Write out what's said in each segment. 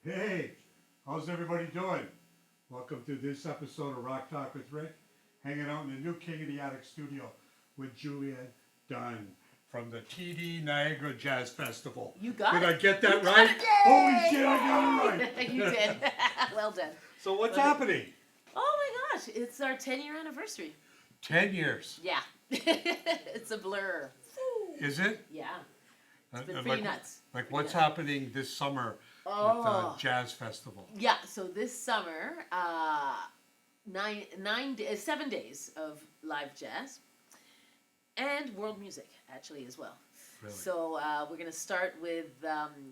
Hey, how's everybody doing? Welcome to this episode of Rock Talk with Rick, hanging out in the new King of the Attic studio with Juliet Dunn from the TD Niagara Jazz Festival. You got Did it. I get that You got right? it. Holy shit, I got it right. You did. Well done. So what's Well, happening? Oh my gosh, it's our 10-year anniversary. 10 years. Yeah. It's a blur. Is it? Yeah. It's been Like- pretty nuts. Like what's nuts. happening this summer with Oh. Jazz Festival? Yeah, so this summer, 7 days of live jazz and world music, actually, as well. Really? So we're going to start with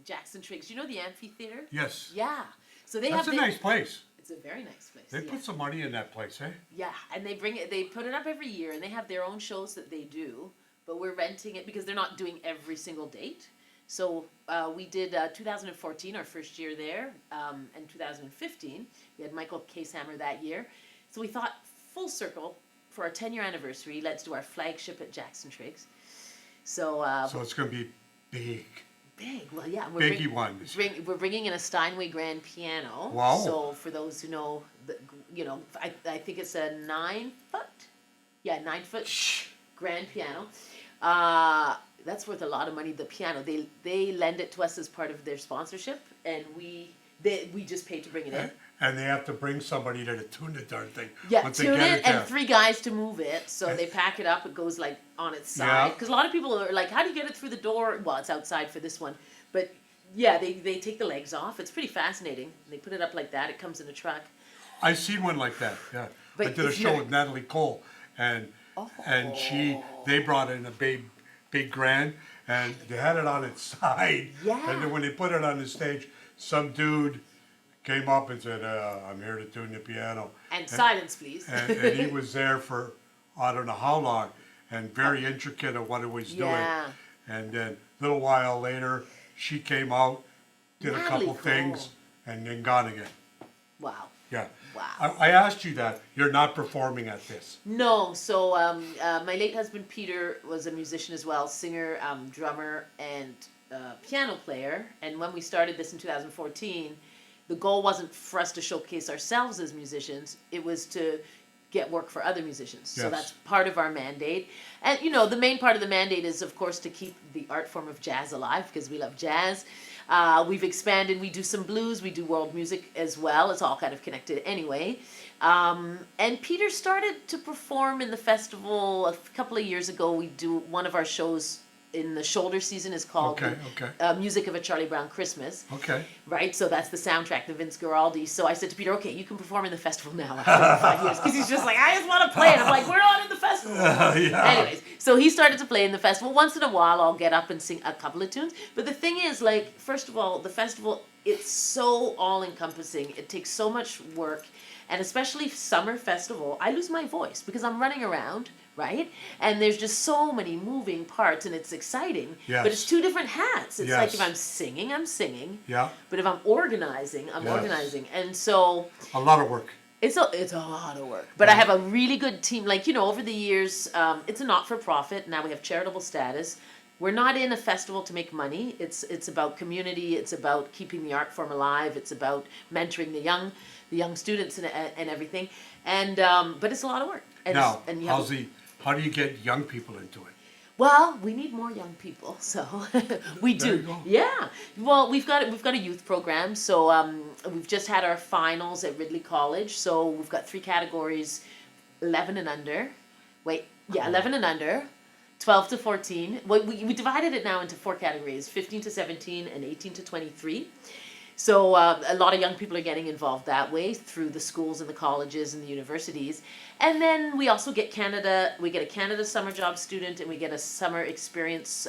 Jackson Triggs. You know the amphitheater? Yes. Yeah. So they That's have a nice place. It's a very nice place. They yeah. put some money in that place, eh? Yeah, and they bring it. They put it up every year, and they have their own shows that they do. But we're renting it because they're not doing every single date. So we did 2014, our first year there, and 2015 we had Michael Casehammer that year. So we thought full circle for our 10-year anniversary. Let's do our flagship at Jackson Triggs. So So it's going to be big. big. Well, yeah, Biggie ones. we're bringing in a Steinway grand piano. Wow. So for those who know, I think it's a 9-foot. Yeah, 9-foot grand piano. That's worth a lot of money. The piano, they lend it to us as part of their sponsorship, and we just pay to bring it in. And they have to bring somebody there to tune the darn thing. Yeah, once they tune get it there. and 3 guys to move it. So they pack it up. It goes like on its Yeah. side. Because a lot of people are like, "How do you get it through the door?" Well, it's outside for this one, but yeah, they take the legs off. It's pretty fascinating. They put it up like that. It comes in a truck. I seen one like that. Yeah, But I did a it's show not- with Natalie Cole, and they brought in a big grand, and they had it on its side. Yeah. And then when they put it on the stage, some dude came up and said, "I'm here to tune the piano." And silence, please. and he was there for I don't know how long, and very intricate of what it was doing. Yeah. And then a little while later, she came out, did a Natalie couple things, Cole. and then gone again. Wow. Yeah. Wow. I asked you that. You're not performing at this. No, so my late husband Peter was a musician as well, singer, drummer, and piano player. And when we started this in 2014, the goal wasn't for us to showcase ourselves as musicians, it was to get work for other musicians. So Yes. that's part of our mandate. And the main part of the mandate is, of course, to keep the art form of jazz alive because we love jazz. We've expanded, we do some blues, we do world music as well. It's all kind of connected anyway. And Peter started to perform in the festival a couple of years ago. We do one of our shows in the shoulder season is called Okay. Music of a Charlie Brown Christmas. Okay. Right, so that's the soundtrack, the Vince Guaraldi. So I said to Peter, "Okay, you can perform in the festival now after 5 years," because he's just like, "I just want to play," and I'm like, "We're not in the festival." Yeah. Anyways, so he started to play in the festival. Once in a while, I'll get up and sing a couple of tunes. But the thing is, like, first of all, the festival, it's so all-encompassing. It takes so much work. And especially summer festival, I lose my voice because I'm running around, right? And there's just so many moving parts, and it's exciting. Yes. But it's 2 different hats. It's like Yes. if I'm singing, I'm singing. Yeah. But if I'm organizing, I'm Yes. organizing. And so A lot of work. it's a lot of work, but I have a really good team. Like, over the years, it's a not-for-profit. Now we have charitable status. We're not in a festival to make money. It's about community. It's about keeping the art form alive. It's about mentoring the young students and everything. And but it's a lot of work. And Now, and how do you get young people into it? well, we need more young people, so we There do. you go. Yeah. Well, we've got a youth program. So we've just had our finals at Ridley College. So we've got 3 categories: 11 and under. Wait, yeah, 11 and under, 12 to 14. We divided it now into 4 categories: 15 to 17 and 18 to 23. So a lot of young people are getting involved that way through the schools and the colleges and the universities. And then we also get we get a Canada summer job student, and we get a summer experience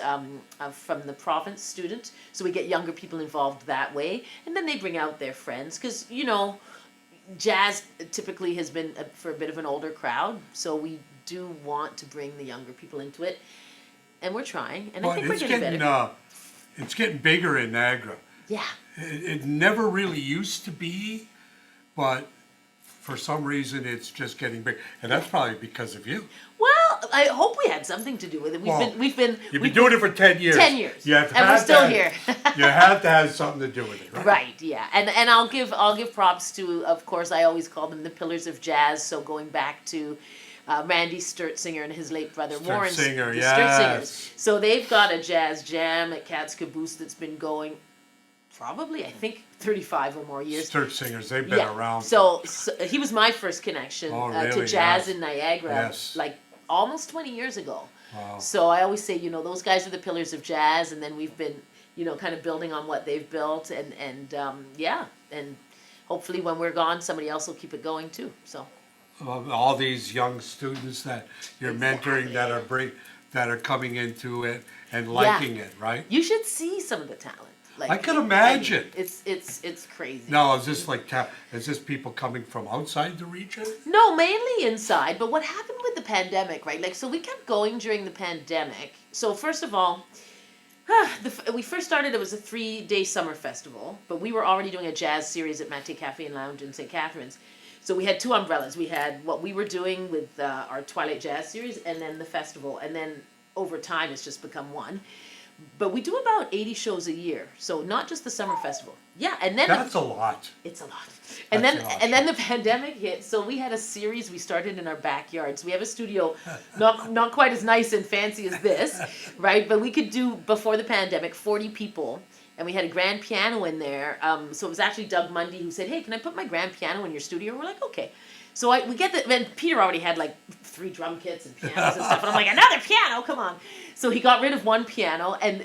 from the province student. So we get younger people involved that way. And then they bring out their friends because, jazz typically has been for a bit of an older crowd. So we do want to bring the younger people into it. And we're trying. And I But think we're it's getting better. it's getting bigger in Niagara. Yeah. It never really used to be, but for some reason it's just getting big, and that's probably because of you. Well, I hope we had something to do with it. Well, We've been You've been doing it for 10 years. 10 years, You have and we're had still to- here. You have to have something to do with it, right? Right, yeah, and I'll give props to, of course, I always call them the pillars of jazz. So going back to Randy Sturtzinger and his late brother Warren Sturtzinger, the yes. Sturtzingers. So they've got a jazz jam at Cat's Caboose that's been going probably, I think, 35 or more years. Church singers, they've been around. So he was my first connection Oh, to really? jazz Yes. in Niagara, Yes. like almost 20 years ago. Wow. So I always say, those guys are the pillars of jazz, and then we've been, kind of building on what they've built, and hopefully when we're gone, somebody else will keep it going too. So All these young students that you're mentoring that are coming into it and liking it, right? you should see some of the talent. Like, I can imagine. It's crazy. Now, is this people coming from outside the region? No, mainly inside. But what happened with the pandemic, right? Like, so we kept going during the pandemic. So first of all, we first started, it was a 3-day summer festival, but we were already doing a jazz series at Maté Cafe and Lounge in St. Catharines. So we had two umbrellas. We had what we were doing with our Twilight Jazz series, and then the festival. And then over time, it's just become one. But we do about 80 shows a year, so not just the summer festival. Yeah, and then That's a lot. it's a lot. And then the pandemic hit, so we had a series we started in our backyards. We have a studio, not quite as nice and fancy as this, right? But we could do, before the pandemic, 40 people, and we had a grand piano in there. So it was actually Doug Mundy who said, "Hey, can I put my grand piano in your studio?" And we're like, "Okay." So we get and Peter already had like 3 drum kits and pianos and stuff, and I'm like, "Another piano, come on!" So he got rid of one piano, and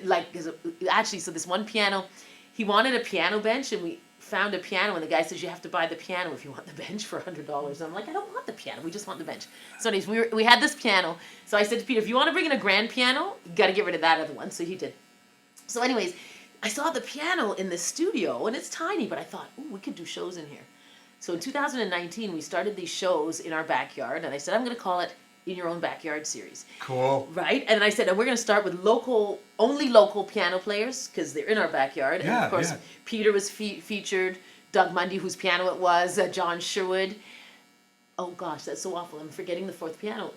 so this one piano, he wanted a piano bench, and we found a piano, and the guy says, "You have to buy the piano if you want the bench for $100." And I'm like, "I don't want the piano, we just want the bench." So anyways, we had this piano, so I said to Peter, "If you want to bring in a grand piano, you got to get rid of that other one." So he did. So anyways, I saw the piano in the studio, and it's tiny, but I thought, "Ooh, we could do shows in here." So in 2019, we started these shows in our backyard, and I said, "I'm going to call it In Your Own Backyard series." Cool. Right? And I said, and we're going to start with only local piano players, because they're in our backyard. And of course, Peter was featured, Doug Mundy, whose piano it was, John Sherwood. Oh gosh, that's so awful. I'm forgetting the fourth piano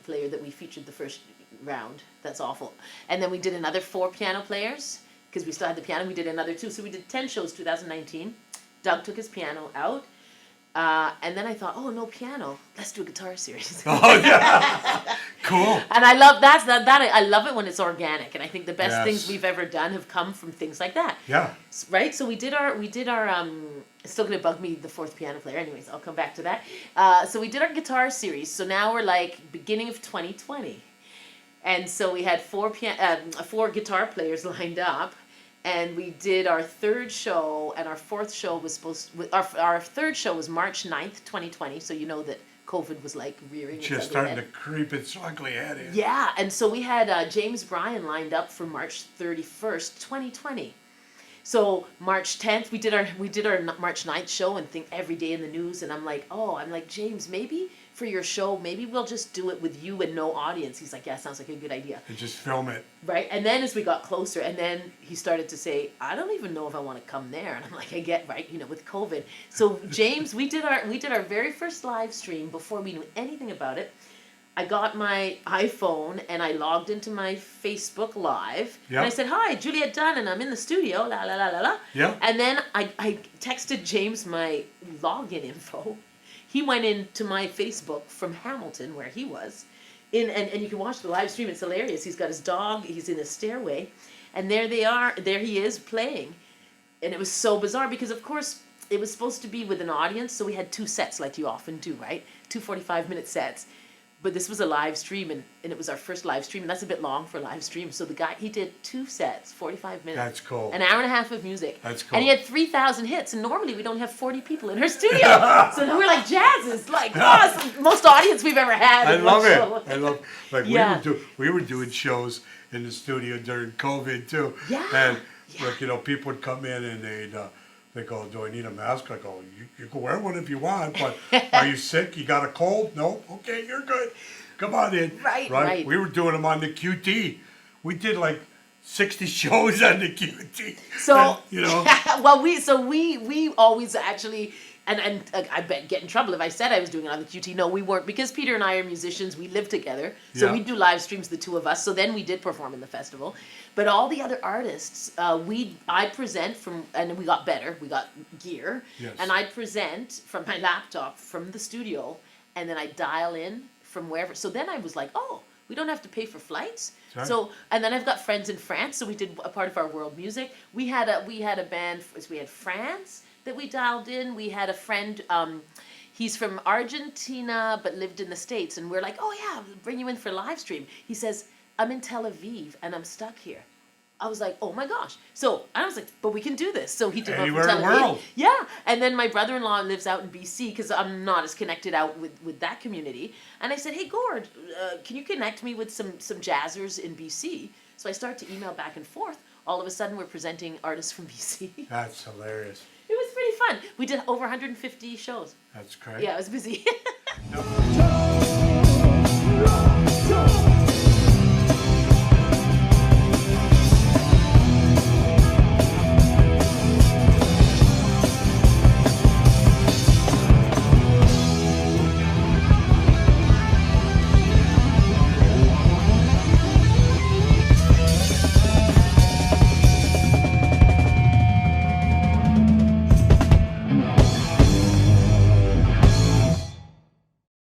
player that we featured the first round. That's awful. And then we did another 4 piano players, because we still had the piano. We did another 2. So we did 10 shows 2019. Doug took his piano out. And then I thought, oh, no piano. Let's do a guitar series. Oh, yeah. Cool. And I love that. I love it when it's organic. And I think the best Yes. things we've ever done have come from things like that. Yeah. Right? So we did our it's still going to bug me, the 4th piano player. Anyways, I'll come back to that. So we did our guitar series. So now we're like beginning of 2020. And so we had 4 guitar players lined up. And we did our 3rd show, and our 4th show was our 3rd show was March 9th, 2020. So you know that COVID was like rearing its Just ugly starting head. to creep its ugly head in. Yeah, and so we had James Bryan lined up for March 31st, 2020. So March 10th, we did our March 9th show, and think every day in the news, and I'm like, James, maybe for your show, maybe we'll just do it with you and no audience. He's like, yeah, sounds like a good idea. And just film it. Right, and then as we got closer, and then he started to say, I don't even know if I want to come there, and I'm like, I get, right, with COVID. So James, we did our very first live stream before we knew anything about it. I got my iPhone and I logged into my Facebook Live, and I said, "Hi, Juliette Dunn, and I'm in the studio, la la la la la." Yeah. And then I texted James my login info. He went into my Facebook from Hamilton, where he was, and you can watch the live stream. It's hilarious. He's got his dog. He's in a stairway, and there he is playing, and it was so bizarre because, of course, it was supposed to be with an audience, so we had 2 sets like you often do, right? 2 45-minute sets. But this was a live stream, and it was our first live stream, and that's a bit long for a live stream. So the guy, he did 2 sets, 45 minutes. That's cool. An hour and a half of music. That's cool. And he had 3,000 hits, and normally we don't have 40 people in our studio. So we're like, jazz is like, it's the most audience we've ever had. I in love one it. show. I love like Yeah. we were doing shows in the studio during COVID too. Yeah. And Yeah. like, people would come in and they go, "Do I need a mask?" I go, you can wear one if you want, but are you sick? You got a cold? No? Okay, you're good. Come on in. Right. We were doing them on the QT. We did like 60 shows on the QT. So And, well, we always actually I bet get in trouble if I said I was doing it on the QT. No, we weren't, because Peter and I are musicians. We live together, so Yeah. we do live streams, the two of us. So then we did perform in the festival, but all the other artists, I present from, and we got better. We got gear, Yes. and I present from my laptop from the studio, and then I dial in from wherever. So then I was like, oh, we don't have to pay for flights. Right. So, and then I've got friends in France, so we did a part of our world music. We had a band, so we had France that we dialed in. We had a friend, he's from Argentina but lived in the States, and we're like, oh yeah, we'll bring you in for live stream. He says, I'm in Tel Aviv and I'm stuck here. I was like, oh my gosh. So I was like, but we can do this. So he did one Anywhere from in Tel the Aviv. world. Yeah. And then my brother-in-law lives out in BC, because I'm not as connected out with that community. And I said, hey, Gord, can you connect me with some jazzers in BC? So I start to email back and forth. All of a sudden, we're presenting artists from BC. That's hilarious. It was pretty fun. We did over 150 shows. That's great. Yeah, it was busy. No.